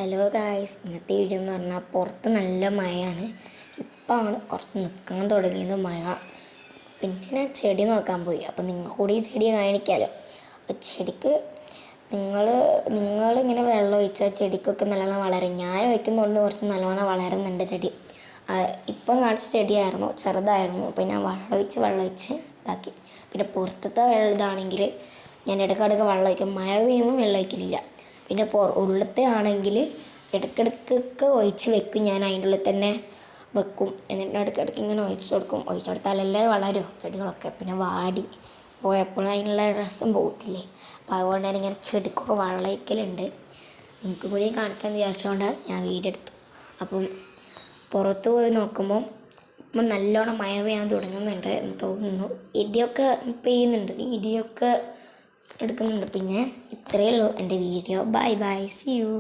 Hello guys, ഇന്നത്തെ video എന്ന് പറഞ്ഞാൽ പുറത്ത് നല്ല മഴയാണ്. ഇപ്പോഴാണ് കുറച്ച് നിൽക്കാൻ തുടങ്ങിയത് മഴ. പിന്നെ ഞാൻ ചെടി നോക്കാൻ പോയി. അപ്പോൾ നിങ്ങൾക്ക് കൂടി ഈ ചെടി കാണിക്കാമല്ലോ. അപ്പോൾ ചെടിക്ക് നിങ്ങളിങ്ങനെ വെള്ളം ഒഴിച്ചാൽ ചെടിക്കൊക്കെ നല്ലോണം വളരും. ഞാൻ ഒഴിക്കുന്നതുകൊണ്ട് കുറച്ച് നല്ലോണം വളരുന്നുണ്ട് ചെടി. ഇപ്പം കാണിച്ച ചെടിയായിരുന്നു, ചെറുതായിരുന്നു. അപ്പോൾ ഞാൻ വെള്ളം ഒഴിച്ച് ഇതാക്കി. പിന്നെ പുറത്തത്തെ ഇതാണെങ്കിൽ ഞാൻ ഇടയ്ക്കിടയ്ക്ക് വെള്ളം ഒഴിക്കും. മഴ പെയ്യുമ്പോൾ വെള്ളം ഒഴിക്കലില്ല. പിന്നെ ഉള്ളത്തെ ആണെങ്കിൽ ഇടയ്ക്കിടയ്ക്കൊക്കെ ഒഴിച്ച് വെക്കും. ഞാൻ അതിൻ്റെ ഉള്ളിൽ തന്നെ വെക്കും. എന്നിട്ട് ഇടയ്ക്കിടയ്ക്ക് ഇങ്ങനെ ഒഴിച്ച് കൊടുത്താലല്ലേ വളരും ചെടികളൊക്കെ. പിന്നെ വാടി പോയപ്പോൾ അതിനുള്ള രസം പോകത്തില്ലേ. അപ്പോൾ അതുകൊണ്ട് ഞാൻ ഇങ്ങനെ ചെടിക്കൊക്കെ വെള്ളം ഒഴിക്കലുണ്ട്. എനിക്ക് കൂടി കാണിക്കാൻ വിചാരിച്ചുകൊണ്ട് ഞാൻ വീഡിയോ എടുത്തു. അപ്പം പുറത്ത് പോയി നോക്കുമ്പോൾ ഇപ്പം നല്ലോണം മഴ പെയ്യാൻ തുടങ്ങുന്നുണ്ട് എന്ന് തോന്നുന്നു. ഇടിയൊക്കെ പെയ്യുന്നുണ്ട്, ഇടിയൊക്കെ എടുക്കുന്നുണ്ട്. പിന്നെ ഇത്രയേ ഉള്ളൂ എൻ്റെ video. Bye bye, see U.